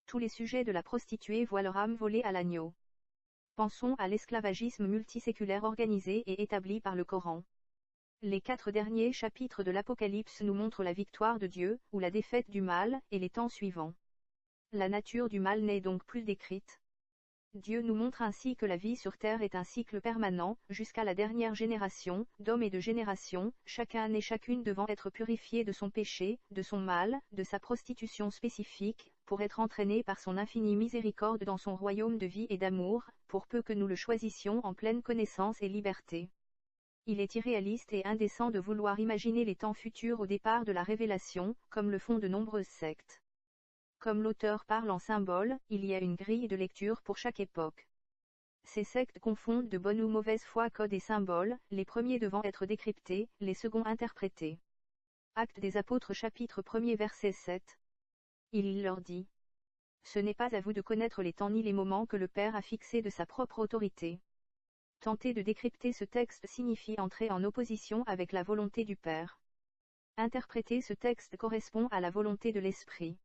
Speaker 1: Tous les sujets de la prostituée voient leur âme volée à l'agneau. Pensons à l'esclavagisme multiséculaire organisé et établi par le Coran. Les 4 derniers chapitres de l'Apocalypse nous montrent la victoire de Dieu, ou la défaite du mal, et les temps suivants. La nature du mal n'est donc plus décrite. Dieu nous montre ainsi que la vie sur terre est un cycle permanent, jusqu'à la dernière génération, d'hommes et de générations, chacun et chacune devant être purifié de son péché, de son mal, de sa prostitution spécifique, pour être entraîné par son infinie miséricorde dans son royaume de vie et d'amour, pour peu que nous le choisissions en pleine connaissance et liberté. Il est irréaliste et indécent de vouloir imaginer les temps futurs au départ de la révélation, comme le font de nombreuses sectes. Comme l'auteur parle en symboles, il y a une grille de lecture pour chaque époque. Ces sectes confondent de bonne ou mauvaise foi code et symboles, les premiers devant être décryptés, les seconds interprétés. Actes des Apôtres chapitre 1er verset 7. Il leur dit. Ce n'est pas à vous de connaître les temps ni les moments que le Père a fixés de sa propre autorité. Tenter de décrypter ce texte signifie entrer en opposition avec la volonté du Père. Interpréter ce texte correspond à la volonté de l'Esprit.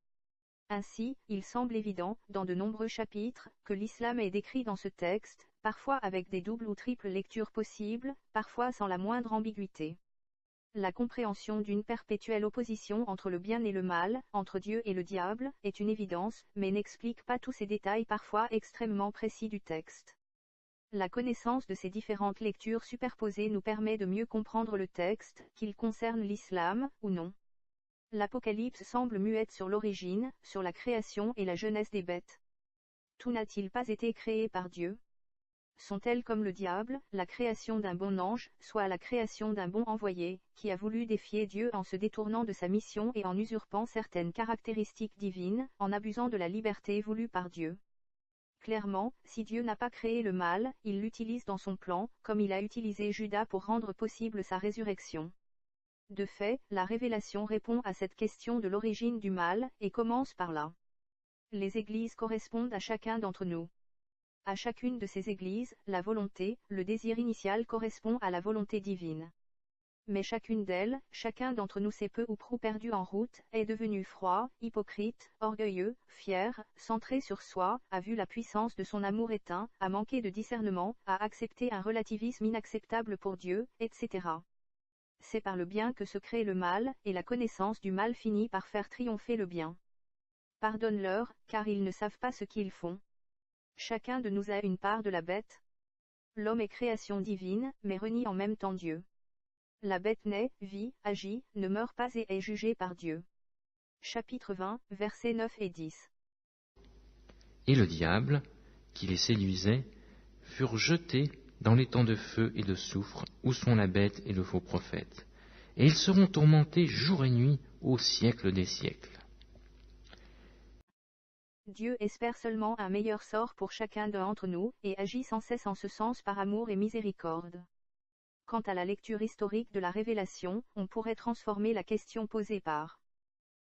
Speaker 1: Ainsi, il semble évident, dans de nombreux chapitres, que l'islam est décrit dans ce texte, parfois avec des doubles ou triples lectures possibles, parfois sans la moindre ambiguïté. La compréhension d'une perpétuelle opposition entre le bien et le mal, entre Dieu et le diable, est une évidence, mais n'explique pas tous ces détails parfois extrêmement précis du texte. La connaissance de ces différentes lectures superposées nous permet de mieux comprendre le texte, qu'il concerne l'islam, ou non. L'Apocalypse semble muette sur l'origine, sur la création et la jeunesse des bêtes. Tout n'a-t-il pas été créé par Dieu? Sont-elles comme le diable, la création d'un bon ange, soit la création d'un bon envoyé, qui a voulu défier Dieu en se détournant de sa mission et en usurpant certaines caractéristiques divines, en abusant de la liberté voulue par Dieu? Clairement, si Dieu n'a pas créé le mal, il l'utilise dans son plan, comme il a utilisé Judas pour rendre possible sa résurrection. De fait, la révélation répond à cette question de l'origine du mal, et commence par là. Les églises correspondent à chacun d'entre nous. À chacune de ces églises, la volonté, le désir initial correspond à la volonté divine. Mais chacune d'elles, chacun d'entre nous s'est peu ou prou perdu en route, est devenu froid, hypocrite, orgueilleux, fier, centré sur soi, a vu la puissance de son amour éteint, a manqué de discernement, a accepté un relativisme inacceptable pour Dieu, etc. C'est par le bien que se crée le mal, et la connaissance du mal finit par faire triompher le bien. Pardonne-leur, car ils ne savent pas ce qu'ils font. Chacun de nous a une part de la bête. L'homme est création divine, mais renie en même temps Dieu. La bête naît, vit, agit, ne meurt pas et est jugée par Dieu. Chapitre 20, versets 9 et 10.
Speaker 2: Et le diable, qui les séduisait, furent jetés dans les temps de feu et de soufre, où sont la bête et le faux prophète. Et ils seront tourmentés jour et nuit au siècle des siècles.
Speaker 1: Dieu espère seulement un meilleur sort pour chacun d'entre nous, et agit sans cesse en ce sens par amour et miséricorde. Quant à la lecture historique de la Révélation, on pourrait transformer la question posée par: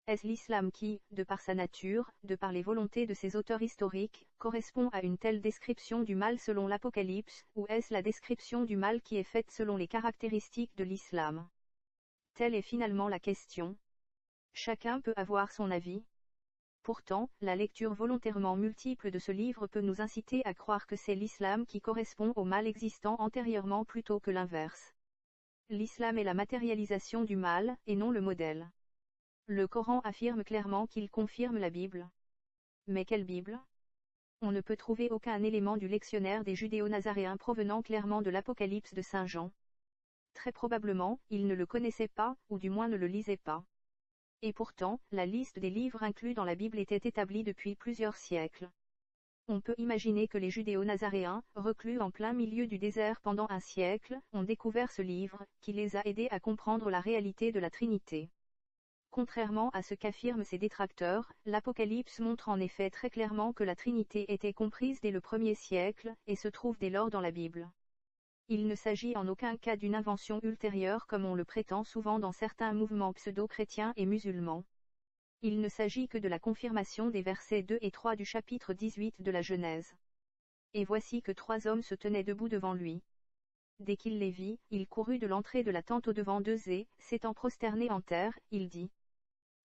Speaker 1: est-ce l'islam qui, de par sa nature, de par les volontés de ses auteurs historiques, correspond à une telle description du mal selon l'Apocalypse, ou est-ce la description du mal qui est faite selon les caractéristiques de l'islam? Telle est finalement la question. Chacun peut avoir son avis. Pourtant, la lecture volontairement multiple de ce livre peut nous inciter à croire que c'est l'islam qui correspond au mal existant antérieurement plutôt que l'inverse. L'islam est la matérialisation du mal, et non le modèle. Le Coran affirme clairement qu'il confirme la Bible. Mais quelle Bible? On ne peut trouver aucun élément du lectionnaire des judéo-nazaréens provenant clairement de l'Apocalypse de Saint Jean. Très probablement, ils ne le connaissaient pas, ou du moins ne le lisaient pas. Et pourtant, la liste des livres inclus dans la Bible était établie depuis plusieurs siècles. On peut imaginer que les judéo-nazaréens, reclus en plein milieu du désert pendant un siècle, ont découvert ce livre, qui les a aidés à comprendre la réalité de la Trinité. Contrairement à ce qu'affirment ses détracteurs, l'Apocalypse montre en effet très clairement que la Trinité était comprise dès le 1er siècle, et se trouve dès lors dans la Bible. Il ne s'agit en aucun cas d'une invention ultérieure comme on le prétend souvent dans certains mouvements pseudo-chrétiens et musulmans. Il ne s'agit que de la confirmation des versets 2 et 3 du chapitre 18 de la Genèse. Et voici que 3 hommes se tenaient debout devant lui. Dès qu'il les vit, il courut de l'entrée de la tente au-devant d'eux et, s'étant prosterné en terre, il dit: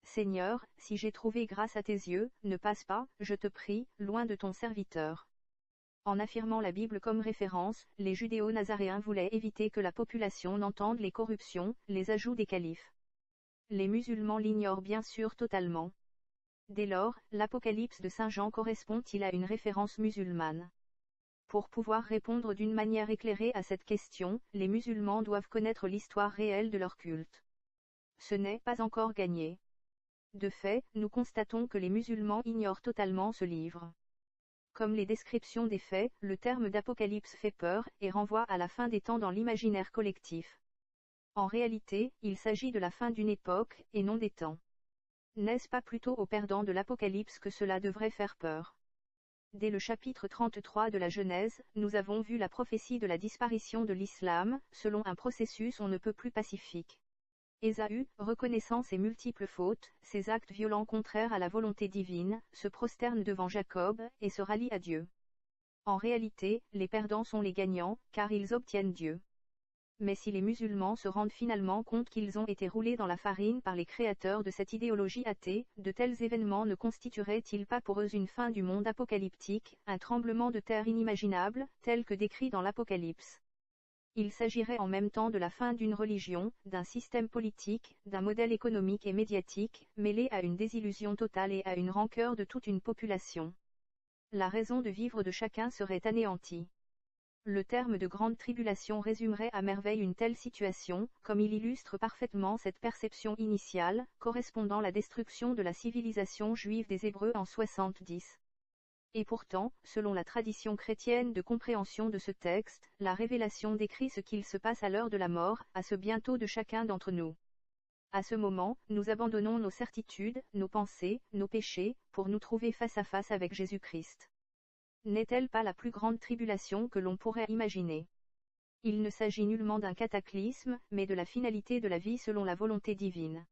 Speaker 1: Seigneur, si j'ai trouvé grâce à tes yeux, ne passe pas, je te prie, loin de ton serviteur. En affirmant la Bible comme référence, les judéo-nazaréens voulaient éviter que la population n'entende les corruptions, les ajouts des califes. Les musulmans l'ignorent bien sûr totalement. Dès lors, l'Apocalypse de Saint Jean correspond-il à une référence musulmane? Pour pouvoir répondre d'une manière éclairée à cette question, les musulmans doivent connaître l'histoire réelle de leur culte. Ce n'est pas encore gagné. De fait, nous constatons que les musulmans ignorent totalement ce livre. Comme les descriptions des faits, le terme d'Apocalypse fait peur, et renvoie à la fin des temps dans l'imaginaire collectif. En réalité, il s'agit de la fin d'une époque, et non des temps. N'est-ce pas plutôt aux perdants de l'Apocalypse que cela devrait faire peur? Dès le chapitre 33 de la Genèse, nous avons vu la prophétie de la disparition de l'islam, selon un processus on ne peut plus pacifique. Ésaü, reconnaissant ses multiples fautes, ses actes violents contraires à la volonté divine, se prosterne devant Jacob, et se rallie à Dieu. En réalité, les perdants sont les gagnants, car ils obtiennent Dieu. Mais si les musulmans se rendent finalement compte qu'ils ont été roulés dans la farine par les créateurs de cette idéologie athée, de tels événements ne constitueraient-ils pas pour eux une fin du monde apocalyptique, un tremblement de terre inimaginable, tel que décrit dans l'Apocalypse? Il s'agirait en même temps de la fin d'une religion, d'un système politique, d'un modèle économique et médiatique, mêlé à une désillusion totale et à une rancœur de toute une population. La raison de vivre de chacun serait anéantie. Le terme de grande tribulation résumerait à merveille une telle situation, comme il illustre parfaitement cette perception initiale, correspondant à la destruction de la civilisation juive des Hébreux en 70. Et pourtant, selon la tradition chrétienne de compréhension de ce texte, la révélation décrit ce qu'il se passe à l'heure de la mort, à ce bientôt de chacun d'entre nous. À ce moment, nous abandonnons nos certitudes, nos pensées, nos péchés, pour nous trouver face à face avec Jésus-Christ. N'est-elle pas la plus grande tribulation que l'on pourrait imaginer? Il ne s'agit nullement d'un cataclysme, mais de la finalité de la vie selon la volonté divine.